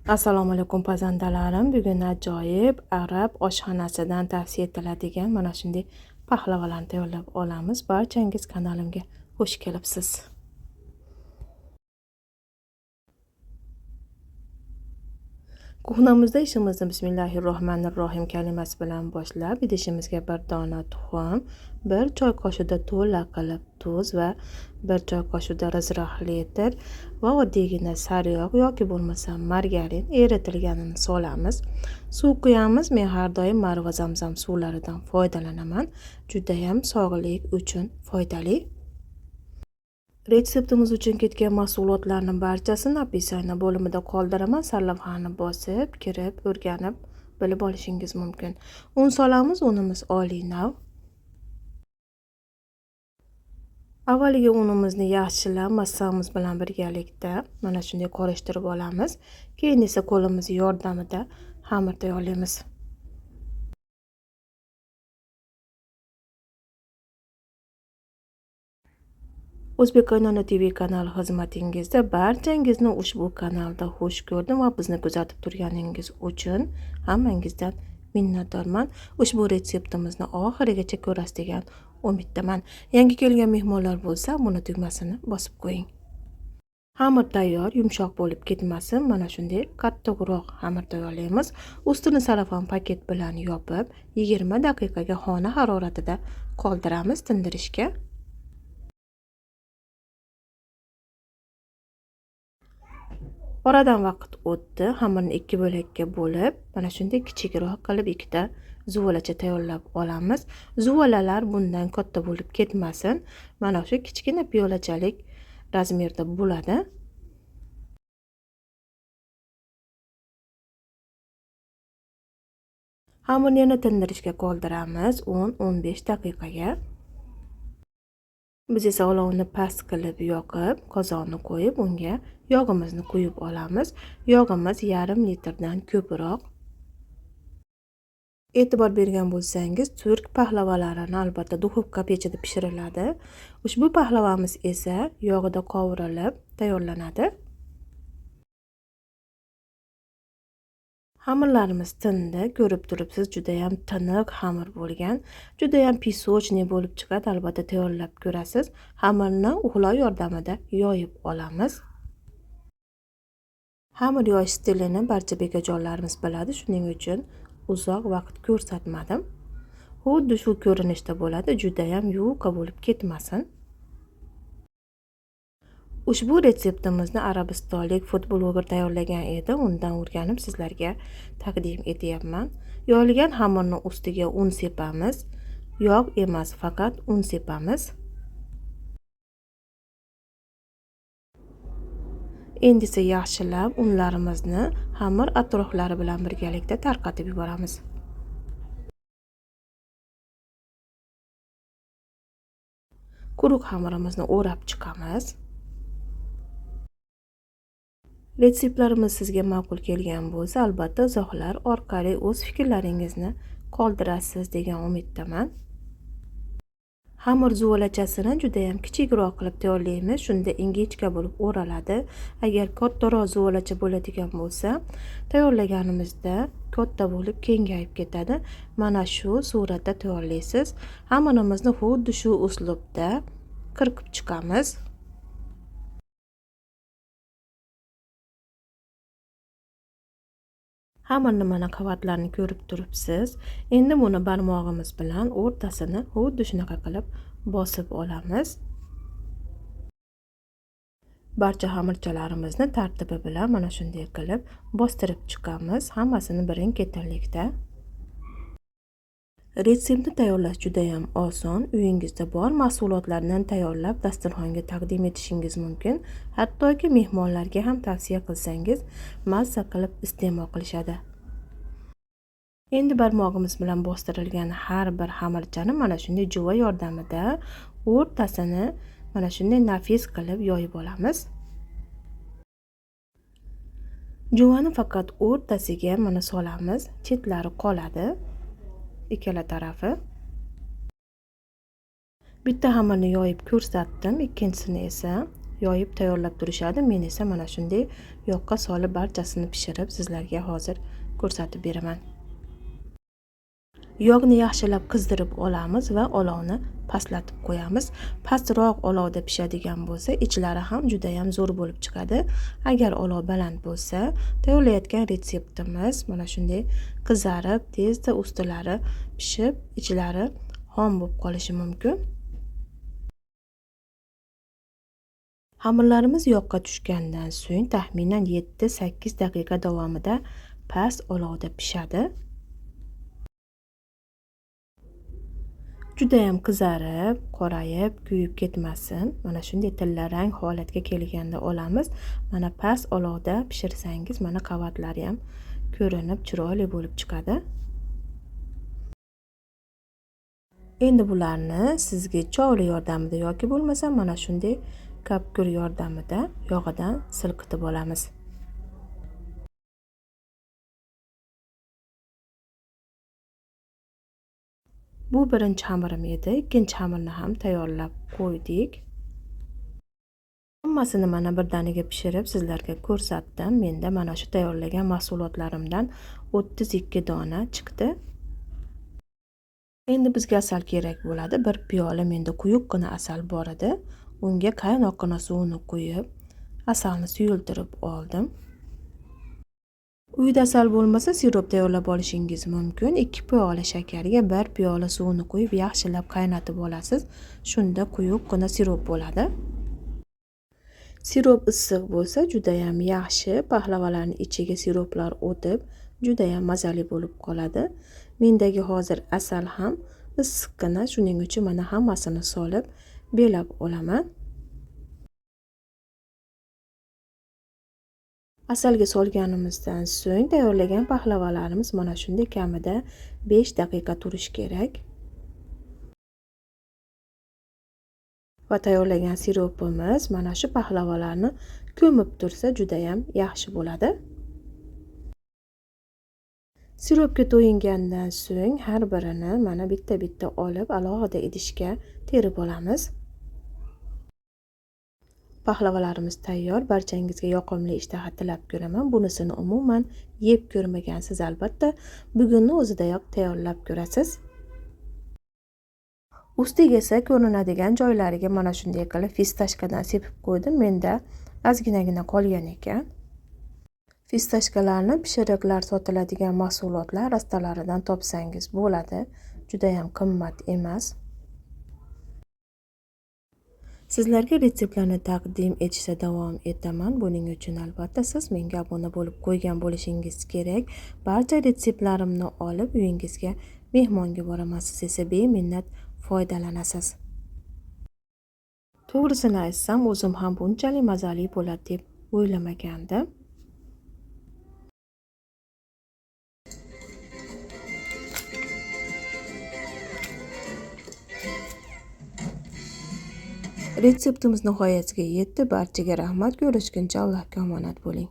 Assalomu alaykum pazandalarim. Bugun ajoyib arab oshxonasidan tavsiya etiladigan mana shunday pahlavalarni tayyorlab olamiz. Barchangiz kanalimga xush kelibsiz. Kuxnamizda ishimizni bismillahirrohmanirrohim kalimasi bilan boshlab, idishimizga bir dona tuxum, bir choy qoshida to'la qilib tuz va bir choy qoshida razrohlidir va oddiygina sariyog' yoki bo'lmasa margarin eritilganini solamiz. Suv quyamiz. Men har doim Marva Zamzam suvlaridan foydalanaman. Juda ham sog'lik uchun foydali. Retseptimiz uchun ketgan mahsulotlarning barchasini opisiya bo'limida qoldiraman. Sarlavhani bosib, kirib, o'rganib, bilib olishingiz mumkin. Un solamiz. Unimiz oliy nav. Avvaliga unimizni yaxshilab massamiz bilan birgalikda mana shunday qorishtirib olamiz. Keyin esa qo'limiz yordamida xamir tayyorlaymiz. O'zbek Qaynona TV kanali xizmatingizda barchangizni ushbu kanalda xush ko'rdim va bizni kuzatib turganingiz uchun hammangizdan minnatdorman. Ushbu retseptimizni oxirigacha ko'rasiz degan umiddaman. Yangi kelgan mehmonlar bo'lsa, buni tugmasini bosib qo'ying. Xamir tayyor, yumshoq bo'lib ketmasin. Mana shunday qattiqroq xamir tayyorlaymiz. Ustini sarafon paket bilan yopib, 20 daqiqaga xona haroratida qoldiramiz tindirishga. Oradan vaqt o'tdi. Xamirni ikki bo'lakka bo'lib, mana shunday kichikroq qilib ikkita zuvolacha tayyorlab olamiz. Zuvolalar bundan katta bo'lib ketmasin. Mana shu kichkina piyolachalik razmerda bo'ladi. Xamirni yana tindirishga qoldiramiz 10-15 daqiqaga. Biz esa olovni past qilib yoqib, qozonni qo'yib, unga yog'imizni quyib olamiz. Yog'imiz yarim litrdan ko'proq. E'tibor bergan bo'lsangiz, turk pahlavalarini albatta duxovka pechida pishiriladi. Ushbu pahlavamiz esa yog'ida qovurilib tayyorlanadi. Xamirlarimiz tindi. Ko'rib turibsiz, juda ham tiniq xamir bo'lgan. Juda ham pisochniy bo'lib chiqadi. Albatta tayyorlab ko'rasiz. Xamirni uxlov yordamida yoyib olamiz. Xamir yoyish stilini barcha bekajonlarimiz biladi. Shuning uchun uzoq vaqt ko'rsatmadim. Xuddi shu ko'rinishda bo'ladi. Juda ham yuvqa bo'lib ketmasin. Ushbu retseptimizni arabistonlik food bloger tayyorlagan edi. Undan o'rganib sizlarga taqdim etyapman. Yoyilgan xamirni ustiga un sepamiz. Yog' emas, faqat un sepamiz. Endi esa yaxshilab unlarimizni xamir atroflari bilan birgalikda tarqatib yuboramiz. Quruq xamirimizni o'rab chiqamiz. Retseptlarimiz sizga ma'qul kelgan bo'lsa, albatta izohlar orqali o'z fikrlaringizni qoldirasiz degan umiddaman. Xamir zuvolachasini juda ham kichikroq qilib tayyorlaymiz. Shunda ingichka bo'lib o'raladi. Agar kattaroq zuvolacha bo'ladigan bo'lsa, tayyorlaganimizda katta bo'lib kengayib ketadi. Mana shu suratda tayyorlaysiz. Xamirimizni xuddi shu uslubda qirqib chiqamiz. Xamirni mana qavatlarini ko'rib turibsiz. Endi buni barmog'imiz bilan o'rtasini xuddi shunaqa qilib bosib olamiz. Barcha xamirchalarimizni tartibi bilan mana shunday qilib bostirib chiqamiz. Hammasini birin-ketinlikda. Retseptni tayyorlash juda ham oson. Uyingizda bor mahsulotlardan tayyorlab dasturxonga taqdim etishingiz mumkin. Hattoki mehmonlarga ham tavsiya qilsangiz, mazza qilib iste'mol qilishadi. Endi barmog'imiz bilan bostirilgan har bir xamirchani mana shunday juva yordamida o'rtasini mana shunday nafis qilib yoyib olamiz. Juvani faqat o'rtasiga mana solamiz. Chetlari qoladi. Ikkala tarafi. Bitta xamirni yoyib ko'rsatdim, ikkinchisini esa yoyib tayyorlab turishadi. Men esa mana shunday yoqqa solib barchasini pishirib sizlarga hozir ko'rsatib beraman. Yog'ni yaxshilab qizdirib olamiz va olovni pastlatib qo'yamiz. Pastroq olovda pishadigan bo'lsa, ichlari ham juda ham zo'r bo'lib chiqadi. Agar olov baland bo'lsa, tayyorlayotgan retseptimiz mana shunday qizarib, tezda ustilari pishib, ichlari xom bo'lib qolishi mumkin. Xamirlarimiz yoqqa tushgandan so'ng taxminan 7-8 daqiqa davomida past olovda pishadi. Juda ham qizarib, qorayib, kuyib ketmasin. Mana shunday tilla rang holatga kelganda olamiz. Mana past olovda pishirsangiz, mana qavatlari ham ko'rinib, chiroyli bo'lib chiqadi. Endi bularni sizga chovli yordamida yoki bo'lmasa mana shunday kapkur yordamida yog'idan silqitib olamiz. Bu birinchi xamirim edi. Ikkinchi xamirni ham tayyorlab qo'ydik. Hammasini mana birdaniga pishirib sizlarga ko'rsatdim. Menda mana shu tayyorlagan mahsulotlarimdan 32 dona chiqdi. Endi bizga asal kerak bo'ladi. Bir piyola menda quyuqqina asal bor edi. Unga qaynoqqina suvni quyib, asalni suyultirib oldim. Uyda asal bo'lmasa, sirop tayyorlab olishingiz mumkin. 2 piyola shakarga 1 piyola suvni quyib, yaxshilab qaynatib olasiz. Shunda quyuqqina sirop bo'ladi. Sirop issiq bo'lsa, juda ham yaxshi. Pahlavalarning ichiga siroplar o'tib, juda ham mazali bo'lib qoladi. Mendagi hozir asal ham issiqqina, shuning uchun mana hammasini solib belab olaman. Asalga solganimizdan so'ng tayyorlagan pahlavalarimiz mana shunday kamida 5 daqiqa turishi kerak. Va tayyorlagan siropimiz mana shu pahlavalarni ko'mib tursa juda ham yaxshi bo'ladi. Siropga to'yingandan so'ng har birini mana bitta-bitta olib alohida idishga terib olamiz. Pahlavalarimiz tayyor. Barchangizga yoqimli ishtaha tilab ko'raman. Bunisini umuman yeb ko'rmagansiz albatta. Bugunni o'zidayoq tayyorlab ko'rasiz. Ustiga esa ko'rinadigan joylariga mana shunday qilib fistashkadan sepib qo'ydim. Menda ozginagina qolgan ekan. Fistashkalarni pishiriqlar sotiladigan mahsulotlar rastalaridan topsangiz bo'ladi. Juda ham qimmat emas. Sizlarga retseptlarni taqdim etishda davom etaman. Buning uchun albatta siz menga obuna bo'lib qo'ygan bo'lishingiz kerak. Barcha retseptlarimni olib uyingizga mehmonga boraman. Siz esa beminnat foydalanasiz. To'g'risini aytsam, o'zim ham bunchalik mazali bo'ladi deb o'ylamagandim. Retseptimiz nihoyasiga yetdi. Barchaga rahmat. Ko'rishguncha Allohga omonat bo'ling.